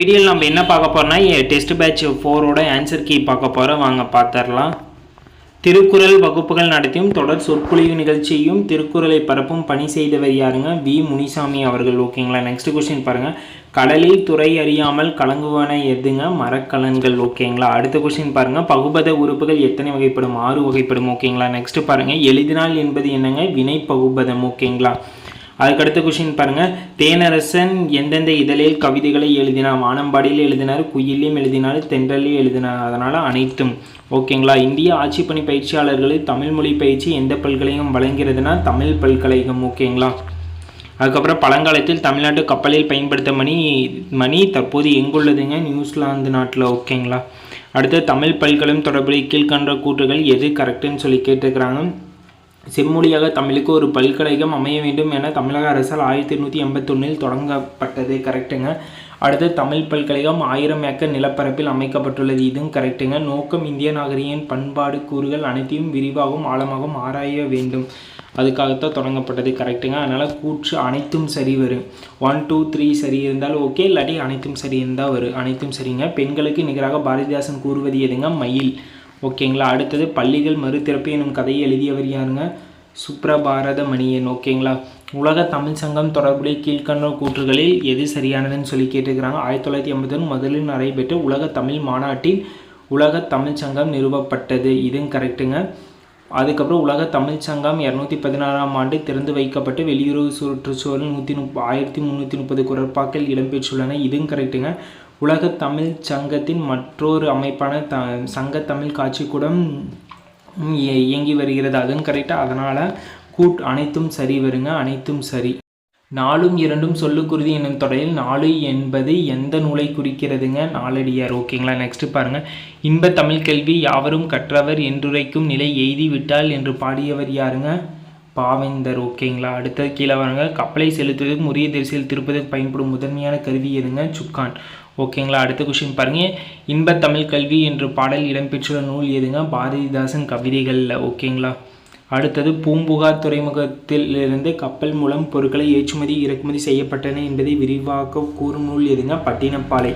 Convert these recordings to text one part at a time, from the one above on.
வீடியோவில் நம்ம என்ன பார்க்க போறோம்னா டெஸ்ட் பேட்ச் 4ஓட ஆன்சர் கீ பார்க்க போகிறோம். வாங்க பார்த்துடலாம். திருக்குறள் வகுப்புகள் நடத்தியும் தொடர் சொற்பொழிவு நிகழ்ச்சியும் திருக்குறளை பரப்பும் பணி செய்தவர் யாருங்க? வி முனிசாமி அவர்கள். ஓகேங்களா. நெக்ஸ்ட் கொஸ்டின் பாருங்கள். கடலில் துறை அறியாமல் கலங்குவன எதுங்க? மரக்கலன்கள். ஓகேங்களா. அடுத்த கொஸ்டின் பாருங்கள். பகுபத உறுப்புகள் எத்தனை வகைப்படும்? 6 வகைப்படும். ஓகேங்களா. நெக்ஸ்ட் பாருங்கள். எழுதினால் என்பது என்னங்க? வினை பகுபதம். ஓகேங்களா. அதுக்கடுத்த கொஸ்டின் பாருங்கள். தேனரசன் எந்தெந்த இதழில் கவிதைகளை எழுதினார்? வானம்பாடியில் எழுதினார், குயிலையும் எழுதினார், தென்றலையும் எழுதினார். அதனால் அனைத்தும். ஓகேங்களா. இந்திய ஆட்சி பணி பயிற்சியாளர்களுக்கு தமிழ் மொழி பயிற்சி எந்த பல்கலைக்கழகம் வழங்கிறதுனா? தமிழ் பல்கலைக்கழகம். ஓகேங்களா. அதுக்கப்புறம் பழங்காலத்தில் தமிழ்நாட்டு கப்பலில் பயன்படுத்த மணி தற்போது எங்குள்ளதுங்க? நியூசிலாந்து நாட்டில். ஓகேங்களா. அடுத்து தமிழ் பல்கலைக்கழகம் தொடர்புடைய கீழ்கண்ட கூற்றுகள் எது கரெக்டுன்னு சொல்லி கேட்டுக்கிறாங்க. செம்மொழியாக தமிழுக்கு ஒரு பல்கலைக்கழகம் அமைய வேண்டும் என தமிழக அரசால் 1881 தொடங்கப்பட்டது. கரெக்டுங்க. அடுத்து தமிழ் பல்கலைக்கழகம் 1000 ஏக்கர் நிலப்பரப்பில் அமைக்கப்பட்டுள்ளது. இதுவும் கரெக்டுங்க. நோக்கம் இந்திய நாகரிகின் பண்பாடு கூறுகள் அனைத்தையும் விரிவாகவும் ஆழமாகவும் ஆராய வேண்டும், அதுக்காகத்தான் தொடங்கப்பட்டது. கரெக்டுங்க. அதனால் கூற்று அனைத்தும் சரி வரும். 1 2 3 சரி இருந்தால் ஓகே, இல்லாட்டி அனைத்தும் சரி இருந்தால் வரும். அனைத்தும் சரிங்க. பெண்களுக்கு நிகராக பாரதிதாசன் கூறுவது எதுங்க? மயில். ஓகேங்களா. அடுத்தது பள்ளிகள் மறுதிறப்பு எனும் கதையை எழுதியவர் யாருங்க? சுப்ரபாரத மணியன். ஓகேங்களா. உலக தமிழ் சங்கம் தொடர்புடைய கீழ்கண்ட கூற்றுகளில் எது சரியானதுன்னு சொல்லி கேட்டுக்கிறாங்க. 1981 முதலில் நடைபெற்ற உலக தமிழ் மாநாட்டில் உலக தமிழ் சங்கம் நிறுவப்பட்டது. இதுவும் கரெக்டுங்க. அதுக்கப்புறம் உலக தமிழ் சங்கம் 216ஆம் ஆண்டு திறந்து வைக்கப்பட்டு வெளியுறவு சுற்றுச்சூழல் 1330 குரற்பாக்கள் இடம்பெற்றுள்ளன. இதுவும் கரெக்டுங்க. உலக தமிழ் சங்கத்தின் மற்றொரு அமைப்பான சங்க தமிழ் காட்சிக்கூடம் இயங்கி வருகிறது. அதுவும் கரெக்டாக. அதனால் அனைத்தும் சரி வருங்க. அனைத்தும் சரி. 4ம் 2ம் சொல்லுக்குருதி என்னும் தொடரில் 4 என்பது எந்த நூலை குறிக்கிறதுங்க? நாலடியார். ஓகேங்களா. நெக்ஸ்ட் பாருங்கள். இன்ப தமிழ் கல்வி யாவரும் கற்றவர் என்றுரைக்கும் நிலை எய்தி விட்டால் என்று பாடியவர் யாருங்க? பாவேந்தர். ஓகேங்களா. அடுத்தது கீழே வாருங்க. கப்பலை செலுத்துவதற்கு உரிய திசையில் திருப்பதற்கு பயன்படும் முதன்மையான கருவி எதுங்க? சுக்கான். ஓகேங்களா. அடுத்த கொஸ்டின் பாருங்கள். இன்ப தமிழ் கல்வி என்று பாடல் இடம்பெற்றுள்ள நூல் எதுங்க? பாரதிதாசன் கவிதைகளில். ஓகேங்களா. அடுத்தது பூம்புகார் துறைமுகத்திலிருந்து கப்பல் மூலம் பொருட்களை ஏற்றுமதி இறக்குமதி செய்யப்பட்டன என்பதை விரிவாக்க கூறும் நூல் எதுங்க? பட்டினப்பாலை.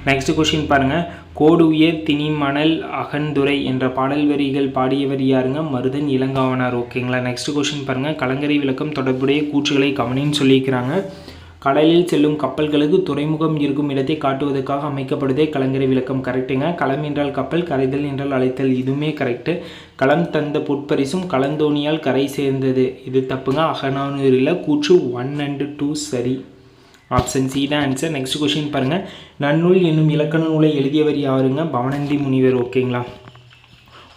நெக்ஸ்ட் கொஸ்டின் பாருங்கள். கோடு உயர் திணிமணல் அகந்துரை என்ற பாடல் வரிகள் பாடியவர் யாருங்க? மருதன் இளங்காவனார். ஓகேங்களா. நெக்ஸ்ட் கொஸ்டின் பாருங்கள். கலங்கரை விளக்கம் தொடர்புடைய கூற்றுகளை கவனின்னு சொல்லியிருக்கிறாங்க. கடலில் செல்லும் கப்பல்களுக்கு துறைமுகம் இருக்கும் இடத்தை காட்டுவதற்காக அமைக்கப்படுதே கலங்கரை விளக்கம். கரெக்டுங்க. களம் என்றால் கப்பல், கரைதல் என்றால் அழைத்தல். இதுவுமே கரெக்டு. களம் தந்த பொற்பரிசும் கலந்தோணியால் கரை சேர்ந்தது. இது தப்புங்க. அகநானூறில் கூற்று 1 and 2 சரி. ஆப்ஷன் சி தான் ஆன்சர். நெக்ஸ்ட் கொஸ்டின் பாருங்கள். நன்னூல் என்னும் இலக்கண நூலை எழுதியவர் யாருங்க? பவணந்தி முனிவர். ஓகேங்களா.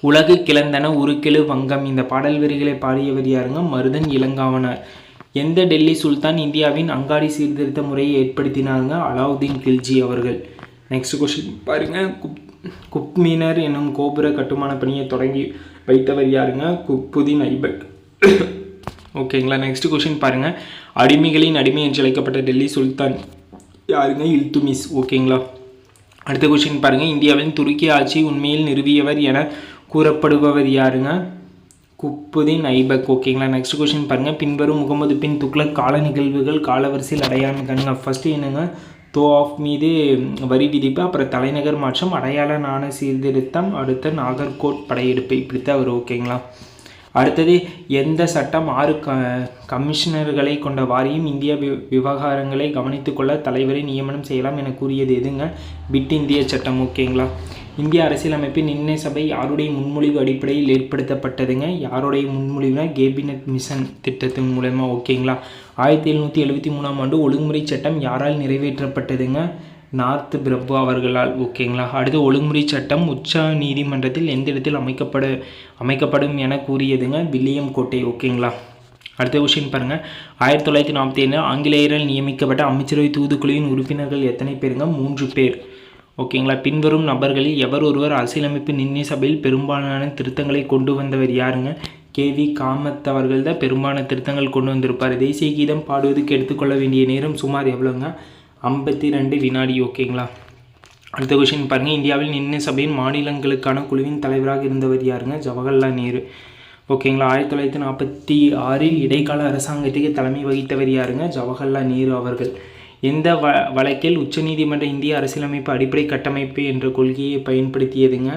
உலகு கிளந்தன உருக்கெழு வங்கம் இந்த பாடல் வரிகளை பாடியவர் யாருங்க? மருதன் இளங்காவனார். எந்த டெல்லி சுல்தான் இந்தியாவின் அங்காடி சீர்திருத்த முறையை ஏற்படுத்தினாருங்க? அலாவுதீன் கில்ஜி அவர்கள். நெக்ஸ்ட் கொஸ்டின் பாருங்கள். குப்மீனர் என்னும் கோபுர கட்டுமான பணியை தொடங்கி வைத்தவர் யாருங்க? குப்புதீன் ஐபக். ஓகேங்களா. நெக்ஸ்ட் கொஸ்டின் பாருங்கள். அடிமைகளின் அடிமை என்று அழைக்கப்பட்ட டெல்லி சுல்தான் யாருங்க? இல்துமிஸ். ஓகேங்களா. அடுத்த கொஸ்டின் பாருங்கள். இந்தியாவின் துருக்கி ஆட்சி உண்மையில் நிறுவியவர் என கூறப்படுபவர் யாருங்க? குப்புதீன் ஐபக். ஓகேங்களா. நெக்ஸ்ட் கொஸ்டின் பாருங்கள். பின்வரும் முகமது பின் துக்ளக் கால நிகழ்வுகள் காலவரிசையில் அடையாளம் காணுங்க. ஃபஸ்ட்டு என்னங்க? தோ ஆஃப் மீது வரி விதிப்பு, அப்புறம் தலைநகர் மாற்றம், அடையாள நாண சீர்திருத்தம், அடுத்த நாகர்கோட் படையெடுப்பு. இப்படித்தான் வரும். ஓகேங்களா. அடுத்தது எந்த சட்டம் 6 கமிஷனர்களை கொண்ட வாரியம் இந்திய விவகாரங்களை கவனித்து கொள்ள தலைவரை நியமனம் செய்யலாம் என கூறியது எதுங்க? பிட் இந்திய சட்டம். ஓகேங்களா. இந்திய அரசியலமைப்பின் நிர்ணய சபை யாருடைய முன்மொழிவு அடிப்படையில் ஏற்படுத்தப்பட்டதுங்க? யாருடைய முன்மொழிவுனா கேபினட் மிஷன் திட்டத்தின் மூலமா. ஓகேங்களா. 1773ஆம் ஆண்டு ஒழுங்குமுறை சட்டம் யாரால் நிறைவேற்றப்பட்டதுங்க? நார்த் பிரபு அவர்களால். ஓகேங்களா. அடுத்து ஒழுங்குமுறை சட்டம் உச்ச நீதிமன்றத்தில் எந்த இடத்தில் அமைக்கப்படும் என கூறியதுங்க? வில்லியம் கோட்டை. ஓகேங்களா. அடுத்த கொஸ்டின் பாருங்கள். 1947 ஆங்கிலேயரால் நியமிக்கப்பட்ட அமைச்சரவை தூதுக்குழுவின் உறுப்பினர்கள் எத்தனை பேருங்க? 3 பேர். ஓகேங்களா. பின்வரும் நபர்களில் எவர் ஒருவர் அரசியலமைப்பு நிர்ணய சபையில் பெரும்பாலான திருத்தங்களை கொண்டு வந்தவர் யாருங்க? KV காமத் அவர்கள் தான் பெரும்பாலான திருத்தங்கள் கொண்டு வந்திருப்பார். தேசிய கீதம் பாடுவதற்கு எடுத்துக்கொள்ள வேண்டிய நேரம் சுமார் எவ்வளோங்க? 52 வினாடி. ஓகேங்களா. அடுத்த கொஸ்டின் பாருங்கள். இந்தியாவில் நிர்ணய சபையின் மாநிலங்களுக்கான குழுவின் தலைவராக இருந்தவர் யாருங்க? ஜவஹர்லால் நேரு. ஓகேங்களா. 1946 இடைக்கால அரசாங்கத்துக்கு தலைமை வகித்தவர் யாருங்க? ஜவஹர்லால் நேரு அவர்கள். எந்த வழக்கில் உச்சநீதிமன்ற இந்திய அரசியலமைப்பு அடிப்படை கட்டமைப்பு என்ற கொள்கையை பயன்படுத்தியதுங்க?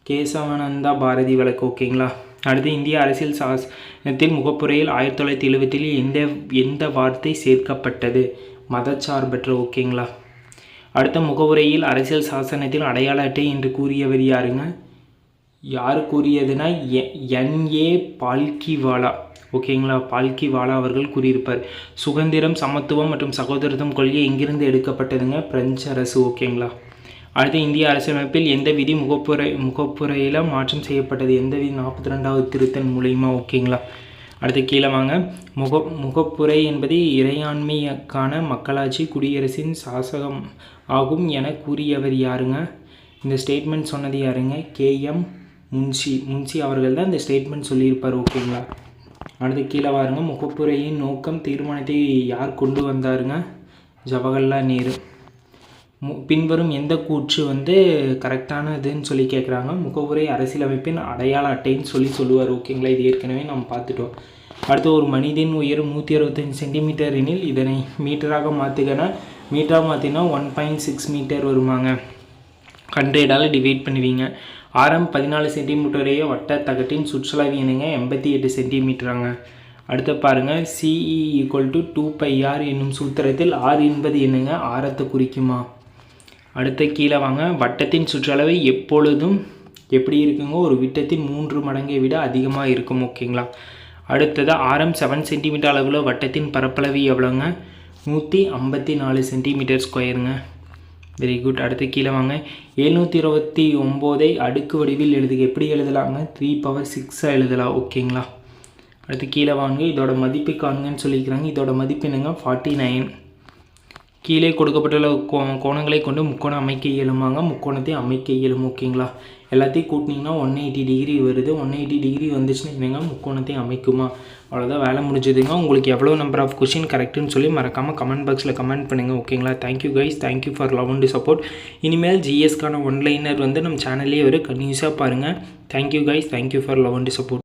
கேசவானந்தா பாரதி வழக்கு. ஓகேங்களா. அடுத்து இந்திய அரசியல் சாசனத்தில் முகப்புரையில் 1970 எந்த வார்த்தை சேர்க்கப்பட்டது? மதச்சார்பற்ற. ஓகேங்களா. அடுத்த முகவுரையில் அரசியல் சாசனத்தில் அடையாள அட்டை என்று கூறியவர் யாருங்க? யார் கூறியதுன்னா N.A. பால்கிவாலா. ஓகேங்களா. பால்கிவாலா அவர்கள் கூறியிருப்பார். சுதந்திரம், சமத்துவம் மற்றும் சகோதரத்துவம் கொள்கை எங்கிருந்து எடுக்கப்பட்டதுங்க? பிரெஞ்சு அரசு. ஓகேங்களா. அடுத்து இந்திய அரசியலமைப்பில் எந்த விதி முகப்புரையில் மாற்றம் செய்யப்பட்டது? எந்த விதி? 42வது திருத்தம் மூலயமா. ஓகேங்களா. அடுத்து கீழே வாங்க. முகப்புரை என்பது இறையாண்மைக்கான மக்களாட்சி குடியரசின் சாசகம் ஆகும் என கூறியவர் யாருங்க? இந்த ஸ்டேட்மெண்ட் சொன்னது யாருங்க? K.M. முன்ஷி அவர்கள் தான் இந்த ஸ்டேட்மெண்ட் சொல்லியிருப்பார். ஓகேங்களா. அடுத்து கீழே வாருங்க. முகப்புரையின் நோக்கம் தீர்மானத்தை யார் கொண்டு வந்தாருங்க? ஜவஹர்லால் நேரு. பின்வரும் எந்த கூற்று கரெக்டானதுன்னு சொல்லி கேட்குறாங்க? முகவுரை அரசியலமைப்பின் அடையாள அட்டைன்னு சொல்லுவார். ஓகேங்களா. இது ஏற்கனவே நம்ம பார்த்துட்டோம். அடுத்து ஒரு மனிதன் உயரம் 165 சென்டிமீட்டர் எனில் இதனை மீட்டராக மாற்றுகனா? மீட்டராக மாற்றினா 1.6 மீட்டர் வருவாங்க. 100ஆல் டிவைட் பண்ணுவீங்க. ஆரம் 14 சென்டிமீட்டரைய வட்ட தகட்டின் சுற்றளவு என்னங்க? 88 சென்டிமீட்டராங்க. அடுத்து பாருங்கள். CE = 2πr என்னும் சூத்திரத்தில் r என்பது என்னங்க? ஆரத்தை குறிக்குமா? அடுத்த கீழே வாங்க. வட்டத்தின் சுற்றளவு எப்பொழுதும் எப்படி இருக்குங்க? ஒரு விட்டத்தின் 3 மடங்கை விட அதிகமாக இருக்கும். ஓகேங்களா. அடுத்தது ஆரம் 7 சென்டிமீட்டர் அளவில் வட்டத்தின் பரப்பளவு எவ்வளோங்க? 154 சென்டிமீட்டர் ஸ்கொயருங்க. Very good. அடுத்து கீழே வாங்க. 729 அடுக்கு வடிவில் எழுதுக. எப்படி எழுதலாங்க? 3/6 எழுதலாம். ஓகேங்களா. அடுத்து கீழே வாங்க. இதோட மதிப்பு காணுங்கன்னு சொல்லிக்கிறாங்க. இதோட மதிப்பு என்னங்க? 49. கீழே கொடுக்கப்பட்டுள்ள கோணங்களை கொண்டு முக்கோணம் அமைக்க இயலுமாங்க? முக்கோணத்தை அமைக்க இயலும். ஓகேங்களா. எல்லாத்தையும் கூட்டினீங்கன்னா 180 டிகிரி வருது. 180 டிகிரி வந்துச்சுன்னா என்னங்க? முக்கோணத்தை அமைக்குமா? அவ்வளோதான், வேலை முடிஞ்சதுங்க. உங்களுக்கு எவ்வளோ நம்பர் ஆஃப் கொஷின் கரெக்டுன்னு சொல்லி மறக்காமல் கமெண்ட் பாக்ஸில் கமெண்ட் பண்ணுங்கள். ஓகேங்களா. Thank you guys. Thank you for love and support. இனிமேல் ஜிஎஸ்க்கான ஒன்லைனர் நம்ம சேனல்லே கன்யூஸாக பாருங்கள். Thank you guys. Thank you for love and support.